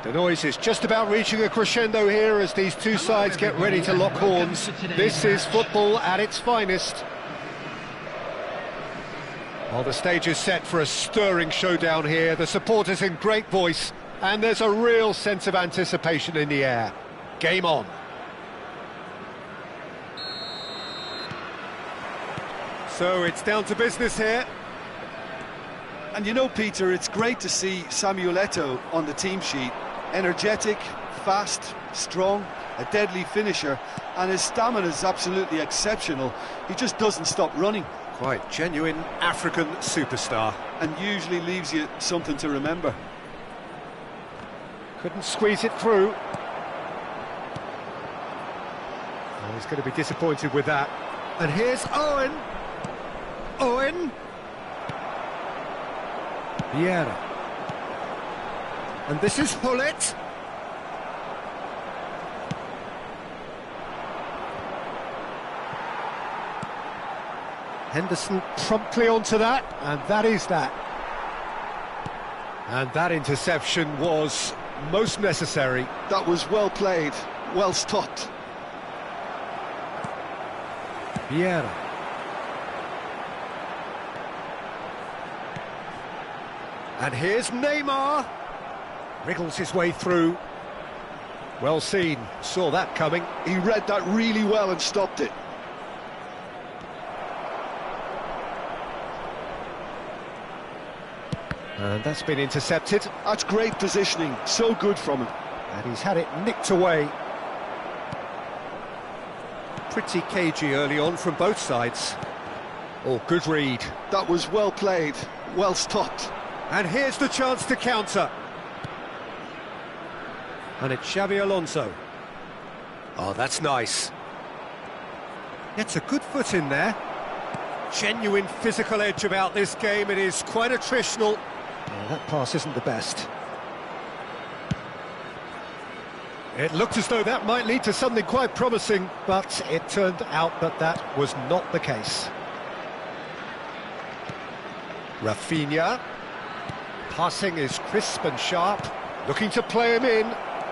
The noise is just about reaching a crescendo here as these two sides get ready to lock horns. This is football at its finest. Well, the stage is set for a stirring showdown here. The supporters in great voice, and there's a real sense of anticipation in the air. Game on. So it's down to business here. And you know, Peter, it's great to see Samuel Eto'o on the team sheet. Energetic, fast, strong, a deadly finisher, and his stamina is absolutely exceptional. He just doesn't stop running. Quite genuine African superstar. And usually leaves you something to remember. Couldn't squeeze it through. Oh, he's going to be disappointed with that. And here's Owen. Owen. Vieira. And this is Hullet. Henderson promptly onto that, and that is that. And that interception was most necessary. That was well played, well stopped. Vieira. And here's Neymar. Wriggles his way through. Well seen, saw that coming. He read that really well and stopped it. And that's been intercepted. That's great positioning, so good from him. And he's had it nicked away. Pretty cagey early on from both sides. Oh, good read. That was well played, well stopped. And here's the chance to counter. And it's Xabi Alonso. Oh, that's nice. Gets a good foot in there. Genuine physical edge about this game. It is quite attritional. Oh, that pass isn't the best. It looked as though that might lead to something quite promising, but it turned out that that was not the case. Rafinha. Passing is crisp and sharp, looking to play him in,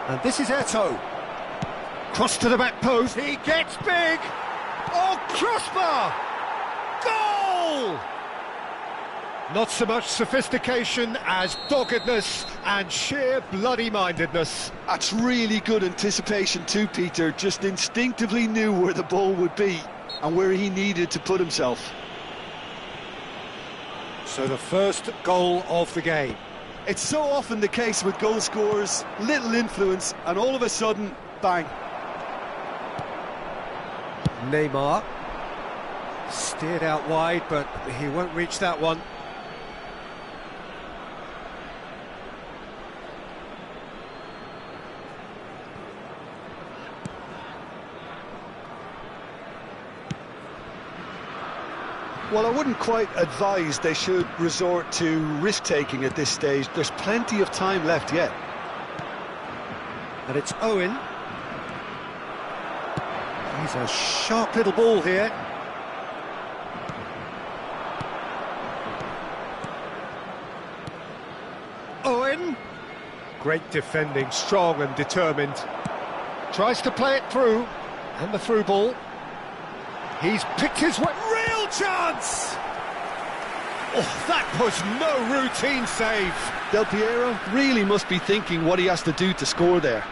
and this is Eto'o. Cross to the back post, he gets big! Oh, crossbar! Goal! Not so much sophistication as doggedness and sheer bloody-mindedness. That's really good anticipation too, Peter. Just instinctively knew where the ball would be and where he needed to put himself. So the first goal of the game. It's so often the case with goal scorers, little influence, and all of a sudden, bang. Neymar. Steered out wide, but he won't reach that one. Well, I wouldn't quite advise they should resort to risk-taking at this stage. There's plenty of time left yet. And it's Owen. He's a sharp little ball here. Owen. Great defending, strong and determined. Tries to play it through. And the through ball. He's picked his way. Real chance! Oh, that was no routine save. Del Piero really must be thinking what he has to do to score there.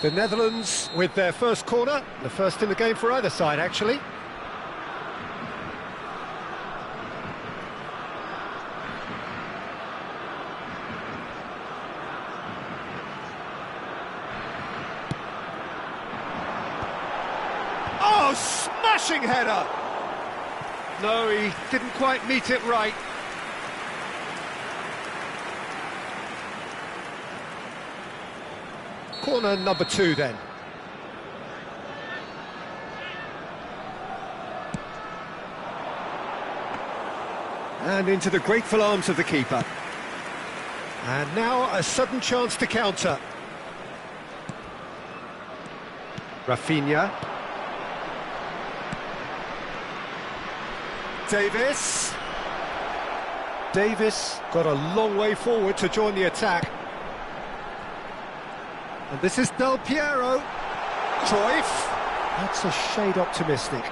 The Netherlands with their first corner, the first in the game for either side, actually. Oh, smashing header! No, he didn't quite meet it right. Corner number 2 then. And into the grateful arms of the keeper. And now a sudden chance to counter. Rafinha. Davis. Davis got a long way forward to join the attack. And this is Del Piero. Cruyff. That's a shade optimistic.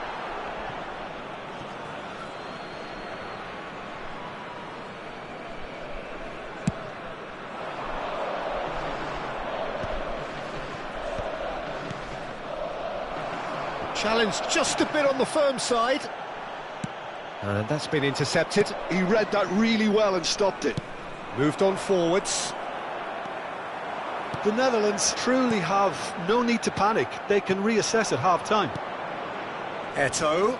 Challenge just a bit on the firm side. And that's been intercepted. He read that really well and stopped it. Moved on forwards. The Netherlands truly have no need to panic. They can reassess at half-time. Eto'o.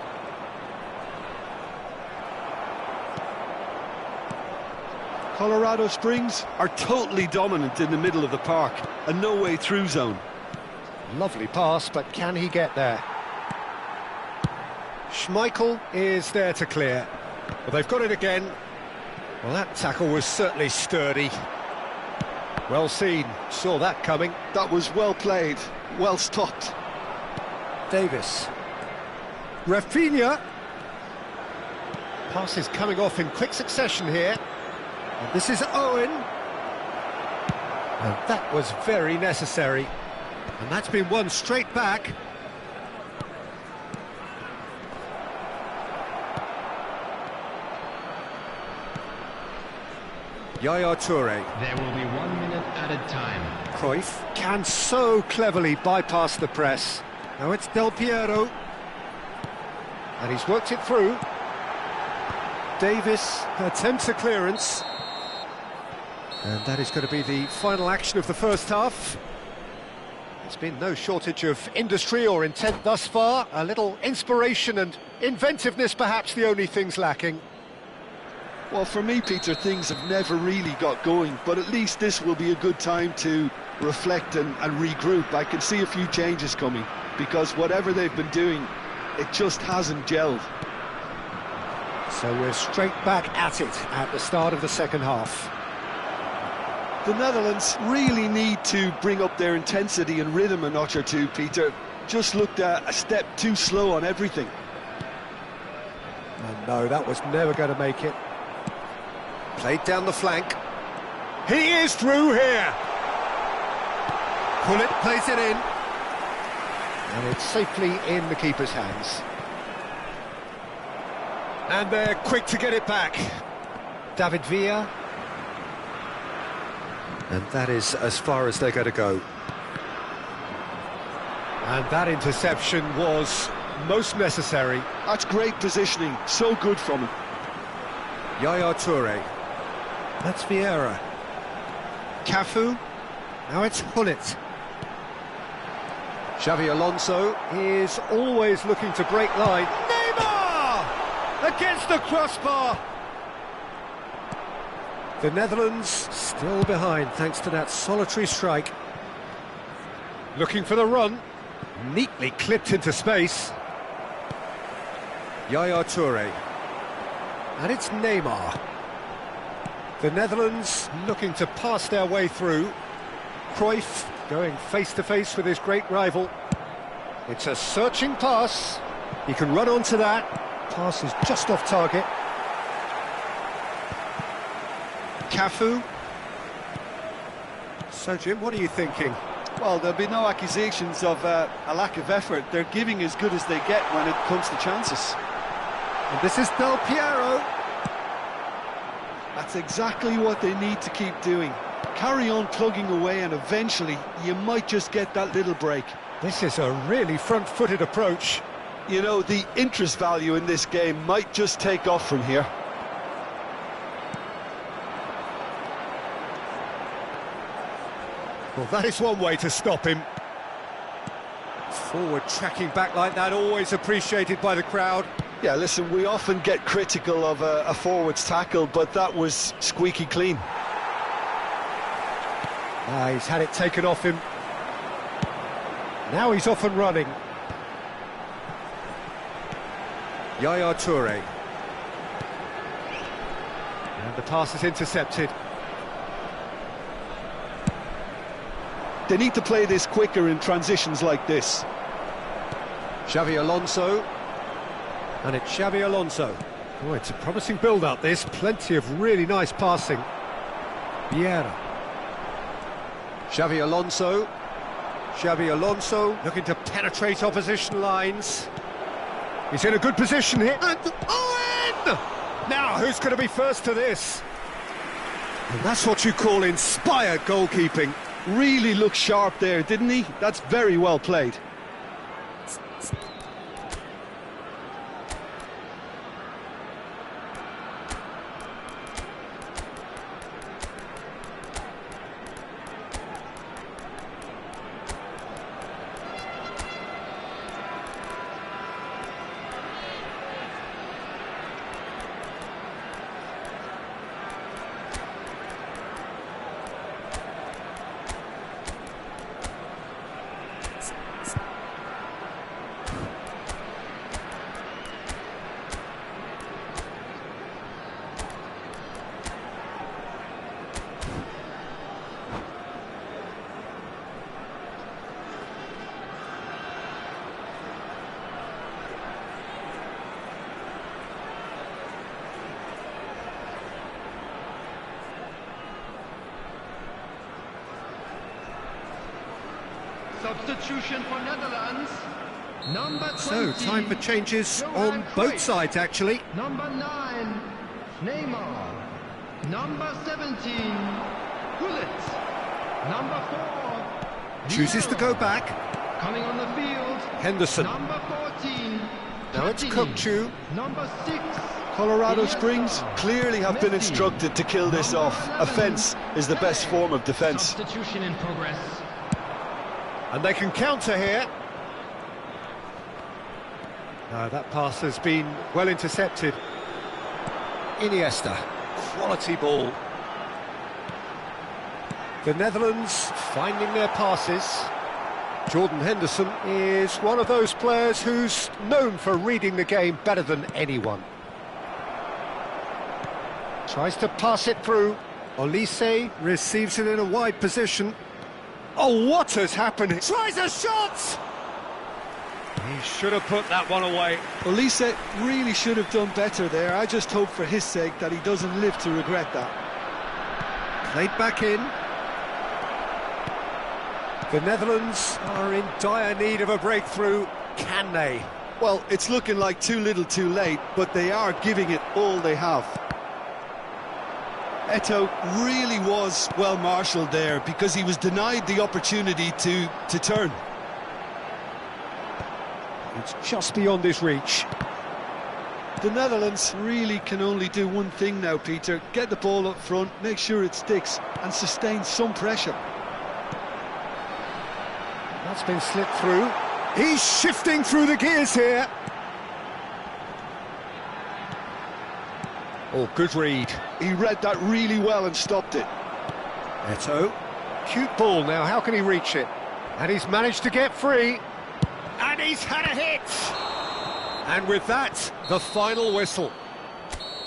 Colorado Springs are totally dominant in the middle of the park. A no-way through zone. Lovely pass, but can he get there? Schmeichel is there to clear. Well, they've got it again. Well, that tackle was certainly sturdy. Well seen, saw that coming. That was well played, well stopped. Davis. Rafinha. Pass is coming off in quick succession here. And this is Owen. And that was very necessary. And that's been won straight back. Yaya Toure. There will be 1 minute added time. Cruyff can so cleverly bypass the press. Now it's Del Piero. And he's worked it through. Davis attempts a clearance. And that is going to be the final action of the first half. There's been no shortage of industry or intent thus far. A little inspiration and inventiveness, perhaps the only things lacking. Well, for me, Peter, things have never really got going, but at least this will be a good time to reflect and regroup. I can see a few changes coming, because whatever they've been doing, it just hasn't gelled. So we're straight back at it at the start of the second half. The Netherlands really need to bring up their intensity and rhythm a notch or two, Peter. Just looked a step too slow on everything. And no, that was never going to make it. Played down the flank. He is through here. Pullet plays it in. And it's safely in the keeper's hands. And they're quick to get it back. David Villa. And that is as far as they're going to go. And that interception was most necessary. That's great positioning, so good from him. Yaya Toure. That's Vieira. Cafu. Now it's Gullit. Xavi Alonso is always looking to break line. Neymar! Against the crossbar! The Netherlands still behind thanks to that solitary strike. Looking for the run. Neatly clipped into space. Yaya Toure. And it's Neymar. The Netherlands looking to pass their way through. Cruyff going face-to-face with his great rival. It's a searching pass. He can run onto that. Pass is just off target. Cafu. So, Jim, what are you thinking? Well, there'll be no accusations of a lack of effort. They're giving as good as they get when it comes to chances. And this is Del Piero. That's exactly what they need to keep doing. Carry on plugging away and eventually you might just get that little break. This is a really front-footed approach. You know, the interest value in this game might just take off from here. Well, that is one way to stop him. Forward tracking back like that, always appreciated by the crowd. Yeah, listen, we often get critical of a forward's tackle, but that was squeaky clean. He's had it taken off him. Now he's off and running. Yaya Toure. And the pass is intercepted. They need to play this quicker in transitions like this. Xavi Alonso. And it's Xavi Alonso. Oh, it's a promising build-up, this. Plenty of really nice passing. Vieira. Xavi Alonso. Xavi Alonso looking to penetrate opposition lines. He's in a good position here. And Owen! Now, who's going to be first to this? And that's what you call inspired goalkeeping. Really looked sharp there, didn't he? That's very well played. Substitution for Netherlands. Number 20. So, time for changes Johan on both Cruyff. sides, actually. Number 9, Neymar. Number 17, Gullit. Number 4, Chooses to go Vieira. back. Coming on the field, Henderson. number 14, Now it's Platini. Kukçu. Number 6, Colorado Iniesta. Springs clearly have been Messi. instructed to kill this Number off. 11, Offence is the best form of defence. Substitution in progress. And they can counter here. No, that pass has been well intercepted. Iniesta, quality ball. The Netherlands finding their passes. Jordan Henderson is one of those players who's known for reading the game better than anyone. Tries to pass it through. Olise receives it in a wide position. Oh, what has happened? Tries a shot! He should have put that one away. Olise really should have done better there. I just hope for his sake that he doesn't live to regret that. Played back in. The Netherlands are in dire need of a breakthrough. Can they? Well, it's looking like too little too late, but they are giving it all they have. Eto'o really was well marshalled there because he was denied the opportunity to turn. It's just beyond his reach. The Netherlands really can only do one thing now, Peter. Get the ball up front, make sure it sticks, and sustain some pressure. That's been slipped through. He's shifting through the gears here. Oh, good read. He read that really well and stopped it. Eto'o. Cute ball now, how can he reach it? And he's managed to get free. And he's had a hit! And with that, the final whistle.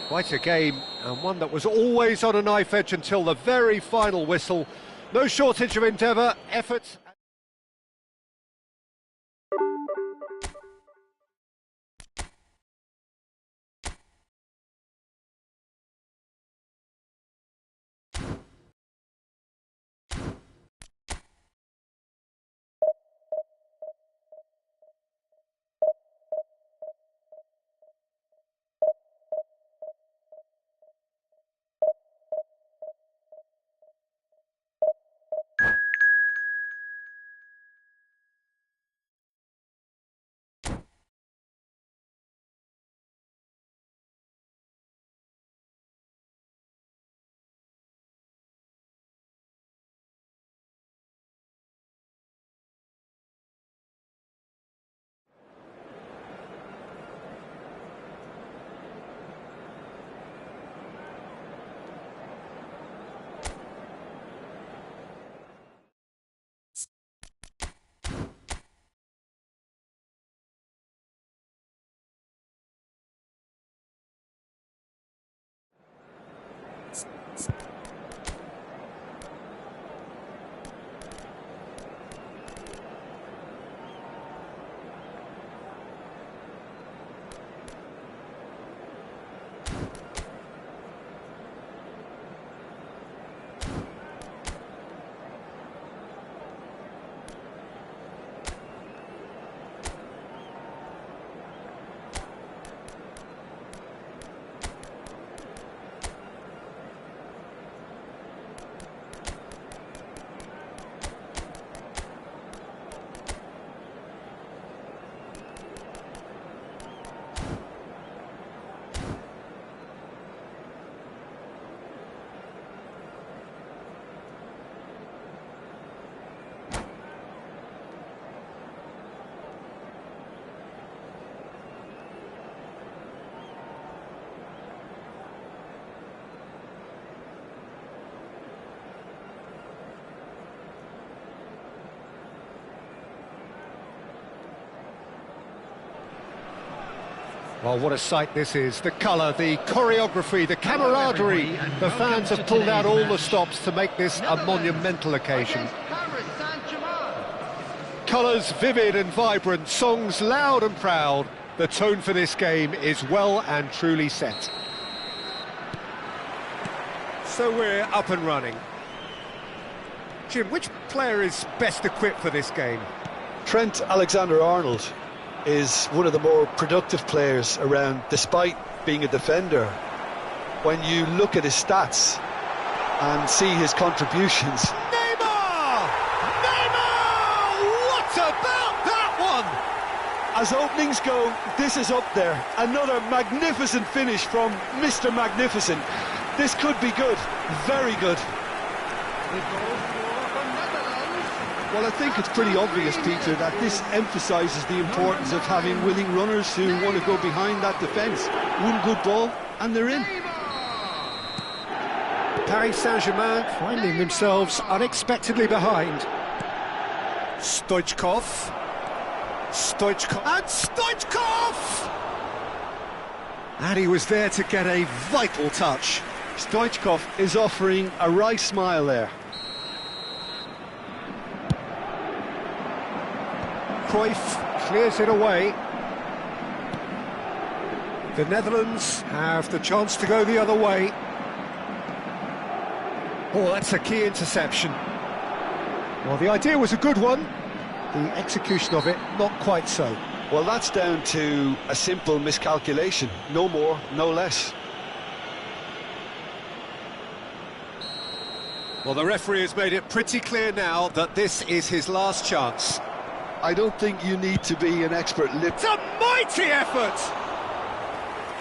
Quite a game, and one that was always on a knife edge until the very final whistle. No shortage of endeavour, effort... Well, what a sight this is. The colour, the choreography, the camaraderie. The fans have pulled out all the stops to make this a monumental occasion. Colours vivid and vibrant, songs loud and proud. The tone for this game is well and truly set. So we're up and running. Jim, which player is best equipped for this game? Trent Alexander-Arnold is one of the more productive players around, despite being a defender. When you look at his stats and see his contributions... Neymar! Neymar! What about that one? As openings go, this is up there. Another magnificent finish from Mr. Magnificent. This could be good, very good. Well, I think it's pretty obvious, Peter, that this emphasises the importance of having willing runners who want to go behind that defence. One good ball, and they're in. Paris Saint-Germain finding themselves unexpectedly behind. Stoichkov. And Stoichkov! And he was there to get a vital touch. Stoichkov is offering a wry smile there. Cruyff clears it away. The Netherlands have the chance to go the other way. Oh, that's a key interception. Well, the idea was a good one. The execution of it, not quite so. Well, that's down to a simple miscalculation. No more, no less. Well, the referee has made it pretty clear now that this is his last chance. I don't think you need to be an expert It's a mighty effort!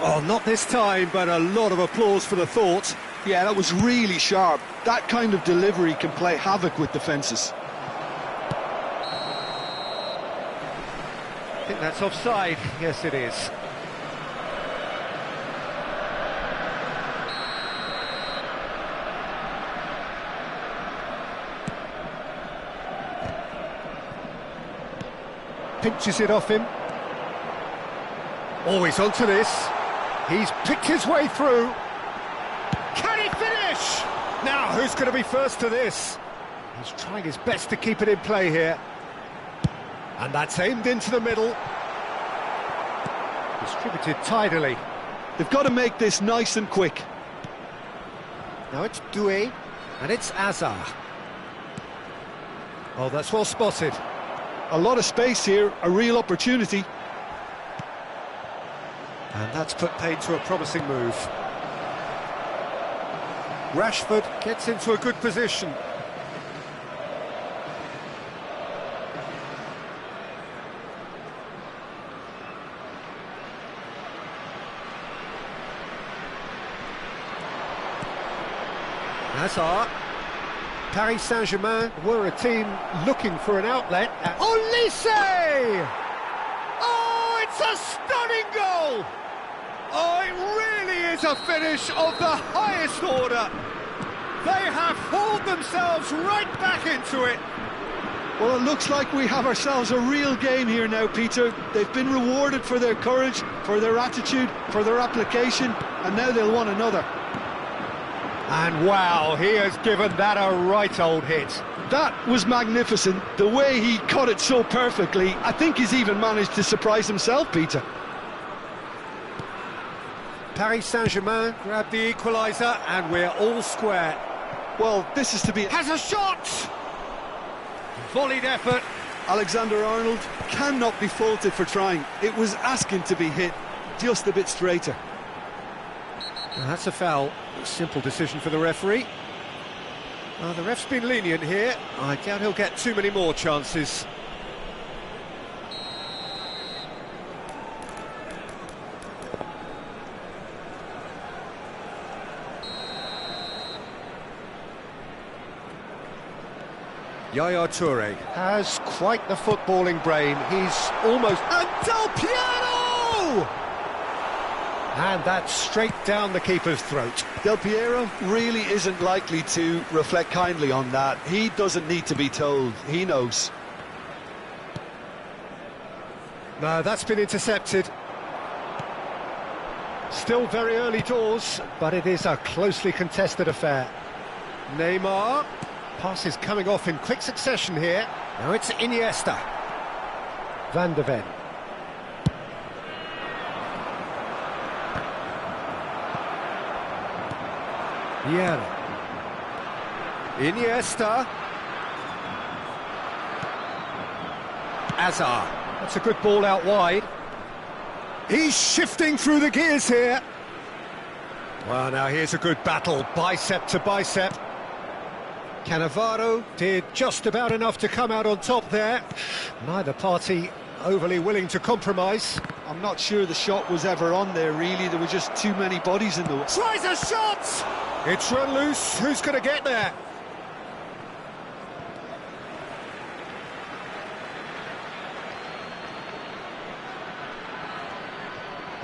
Oh, not this time, but a lot of applause for the thought. Yeah, that was really sharp. That kind of delivery can play havoc with defences. I think that's offside. Yes, it is. Pinches it off him. Oh, he's onto this. He's picked his way through. Can he finish? Now, who's going to be first to this? He's trying his best to keep it in play here. And that's aimed into the middle. Distributed tidily. They've got to make this nice and quick. Now it's Doué, and it's Hazard. Oh, that's well spotted. A lot of space here, a real opportunity. And that's put paid to a promising move. Rashford gets into a good position. Hazard. Paris Saint-Germain were a team looking for an outlet. Olise! Oh, it's a stunning goal! Oh, it really is a finish of the highest order. They have hauled themselves right back into it. Well, it looks like we have ourselves a real game here now, Peter. They've been rewarded for their courage, for their attitude, for their application, and now they'll want another. And wow, he has given that a right old hit. That was magnificent. The way he cut it so perfectly, I think he's even managed to surprise himself, Peter. Paris Saint-Germain grabbed the equaliser, and we're all square. Well, this is to be... Has a shot! Volleyed effort. Alexander-Arnold cannot be faulted for trying. It was asking to be hit just a bit straighter. That's a foul. Simple decision for the referee. The ref's been lenient here. I doubt he'll get too many more chances. Yaya Toure has quite the footballing brain. He's almost... And Del Piero! And that's straight down the keeper's throat. Del Piero really isn't likely to reflect kindly on that. He doesn't need to be told. He knows. No, that's been intercepted. Still very early doors, but it is a closely contested affair. Neymar. Passes coming off in quick succession here. Now it's Iniesta. Van de Ven. Vieira. Iniesta. Hazard. That's a good ball out wide. He's shifting through the gears here. Well, now here's a good battle, bicep to bicep. Cannavaro did just about enough to come out on top there. Neither party overly willing to compromise. I'm not sure the shot was ever on there, really. There were just too many bodies in the way. Tries a shot! It's run loose. Who's going to get there?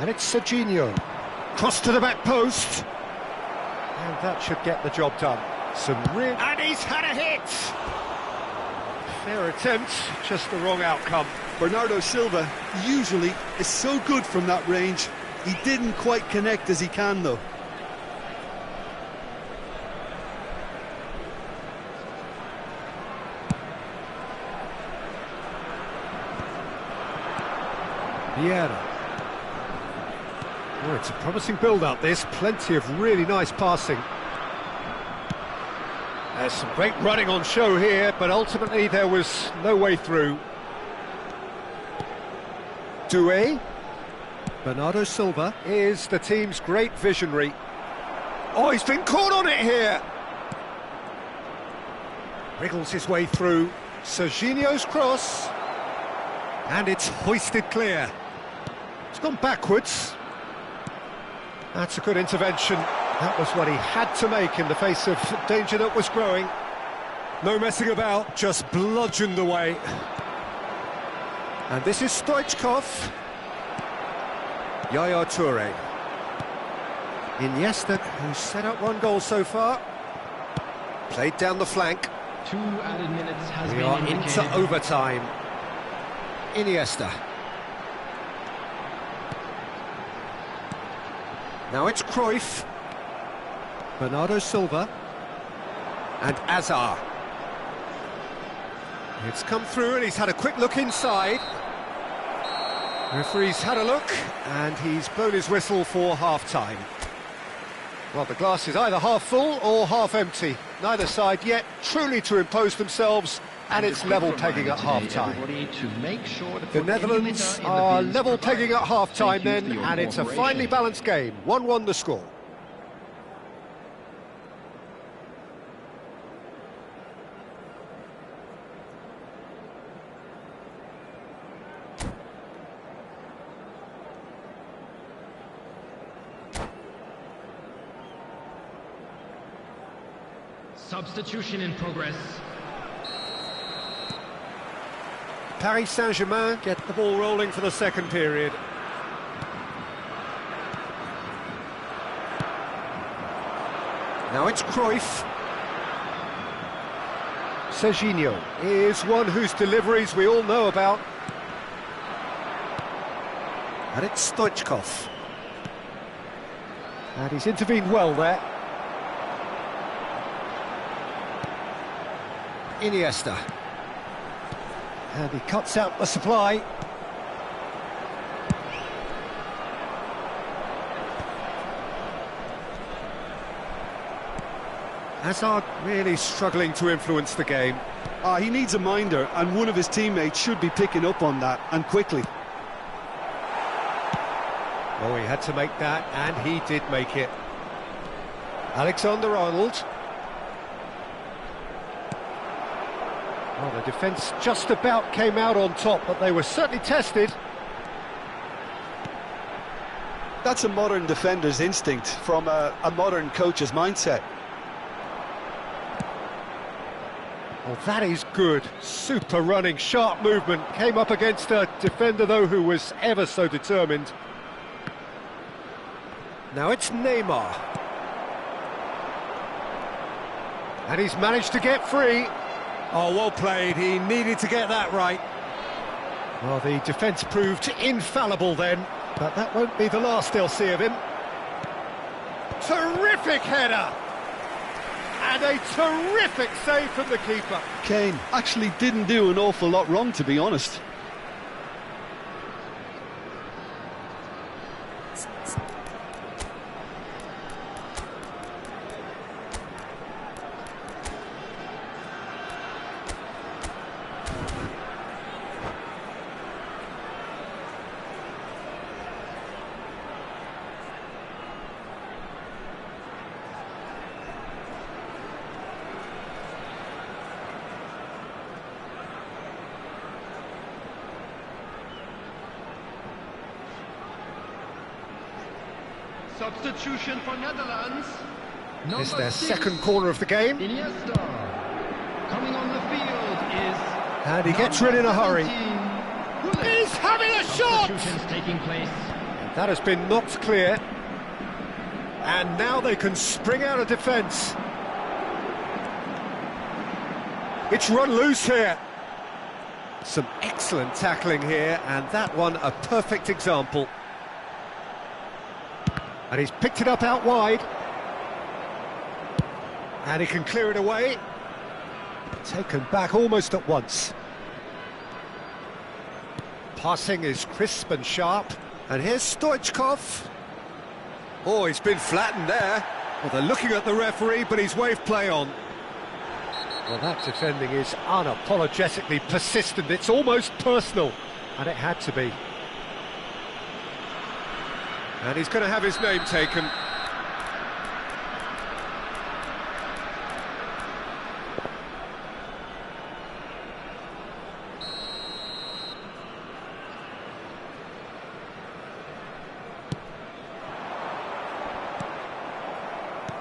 And it's Serginho. Cross to the back post. And that should get the job done. And he's had a hit! Fair attempt, just the wrong outcome. Bernardo Silva usually is so good from that range. He didn't quite connect as he can, though. Vieira. Oh, it's a promising build-up, this. Plenty of really nice passing. There's some great running on show here, but ultimately there was no way through. Doué. Bernardo Silva is the team's great visionary. Oh, he's been caught on it here! Wriggles his way through. Serginho's cross. And it's hoisted clear. It's gone backwards. That's a good intervention. That was what he had to make in the face of danger that was growing. No messing about, just bludgeoned away. And this is Stoichkov. Yaya Toure. Iniesta, who's set up one goal so far. Played down the flank. 2 added minutes has We been are indicated. into overtime. Iniesta. Now it's Cruyff. Bernardo Silva. And Hazard. It's come through and he's had a quick look inside. Referee's had a look and he's blown his whistle for half-time. Well, the glass is either half full or half empty. Neither side yet truly to impose themselves, and it's level pegging at half-time. The Netherlands are level pegging at half-time then, and it's a finely balanced game. 1-1 the score. Substitution in progress. Paris Saint-Germain get the ball rolling for the second period. Now it's Cruyff. Serginho is one whose deliveries we all know about. And it's Stoichkov. And he's intervened well there. Iniesta. And he cuts out the supply. Hazard really struggling to influence the game. He needs a minder, and one of his teammates should be picking up on that, and quickly. Oh, he had to make that, and he did make it. Alexander-Arnold. Well, the defence just about came out on top, but they were certainly tested. That's a modern defender's instinct from a modern coach's mindset. Oh, that is good. Super running, sharp movement. Came up against a defender, though, who was ever so determined. Now it's Neymar. And he's managed to get free. Oh, well played. He needed to get that right. Well, the defence proved infallible then, but that won't be the last they'll see of him. Terrific header! And a terrific save from the keeper. Kane actually didn't do an awful lot wrong, to be honest. Substitution for Netherlands. It's Number their 6, second corner of the game. Iniesta. Coming on the field is... And he gets rid in a hurry. 17, Gullit. He's having a shot! Substitutions taking place. That has been knocked clear. And now they can spring out of defence. It's run loose here. Some excellent tackling here, and that one a perfect example. And he's picked it up out wide. And he can clear it away. Taken back almost at once. Passing is crisp and sharp. And here's Stoichkov. Oh, he's been flattened there. Well, they're looking at the referee, but he's waved play on. Well, that defending is unapologetically persistent. It's almost personal. And it had to be. And he's going to have his name taken.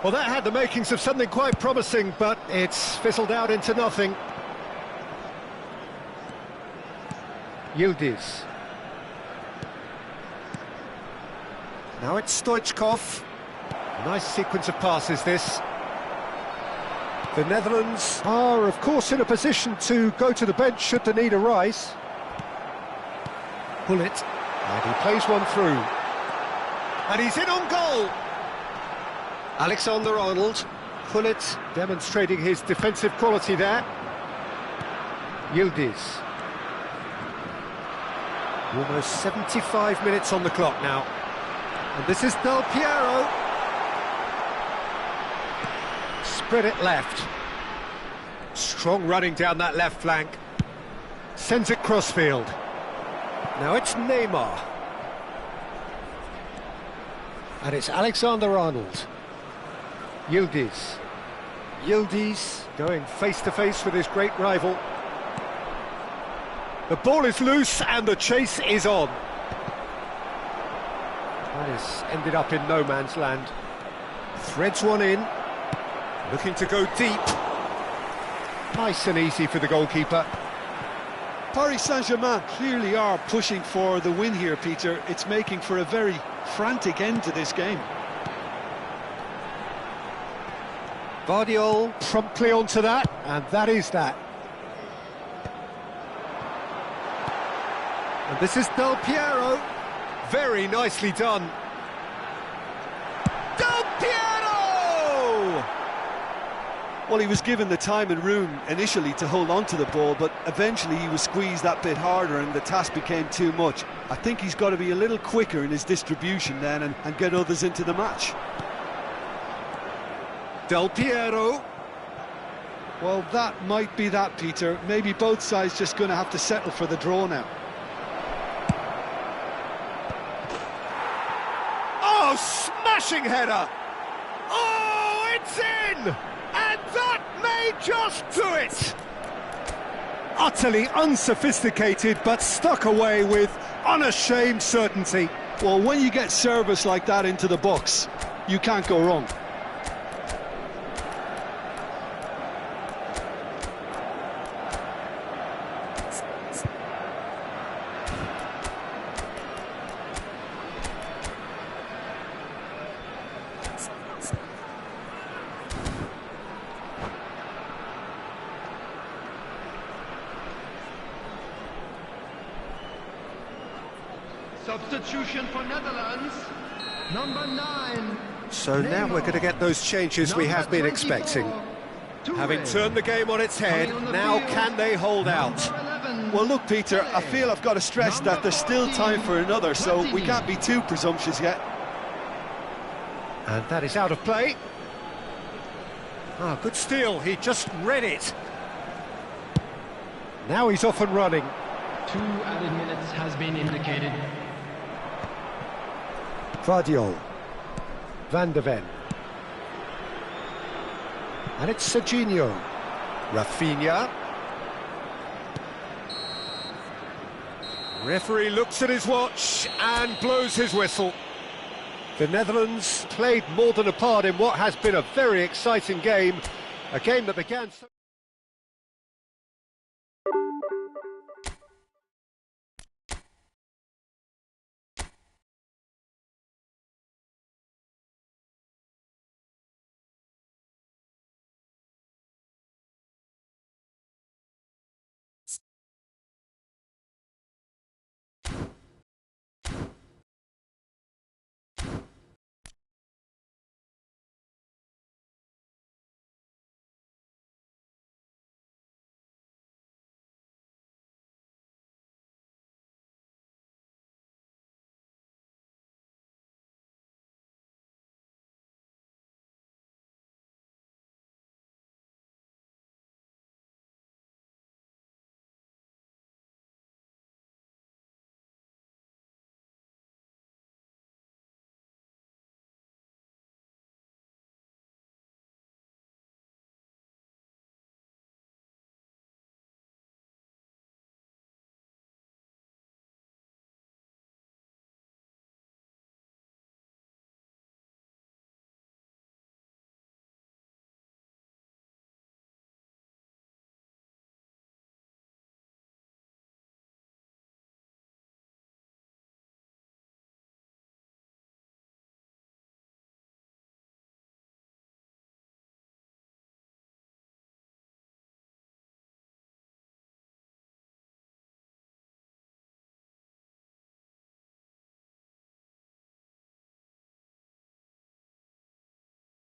Well, that had the makings of something quite promising, but it's fizzled out into nothing. Yildiz. Now it's Stoichkov. Nice sequence of passes, this. The Netherlands are, of course, in a position to go to the bench should the need arise. Gullit. And he plays one through. And he's in on goal! Alexander-Arnold. Gullit demonstrating his defensive quality there. Yildiz. Almost 75 minutes on the clock now. And this is Del Piero. Spread it left. Strong running down that left flank. Sends it crossfield. Now it's Neymar. And it's Alexander-Arnold. Yildiz. Yildiz going face-to-face with his great rival. The ball is loose and the chase is on. That has ended up in no man's land. Threads one in. Looking to go deep. Nice and easy for the goalkeeper. Paris Saint-Germain clearly are pushing for the win here, Peter. It's making for a very frantic end to this game. Guardiola promptly onto that, and that is that. And this is Del Piero. Very nicely done. Del Piero! Well, he was given the time and room initially to hold on to the ball, but eventually he was squeezed that bit harder and the task became too much. I think he's got to be a little quicker in his distribution then and get others into the match. Del Piero. Well, that might be that, Peter. Maybe both sides just going to have to settle for the draw now. Oh, smashing header! Oh, it's in! And that may just do it! Utterly unsophisticated, but stuck away with unashamed certainty. Well, when you get service like that into the box, you can't go wrong. Substitution for Netherlands. Number 9, So now we're going to get those changes we have been expecting. Having turned the game on its head, now can they hold out? Well, look, Peter, I feel I've got to stress that there's still time for another, so we can't be too presumptuous yet. And that is out of play. Ah, good steal, he just read it. Now he's off and running. 2 added minutes has been indicated. Vardiol. Van de Ven. And it's Serginho. Rafinha. Referee looks at his watch and blows his whistle. The Netherlands played more than a part in what has been a very exciting game. A game that began...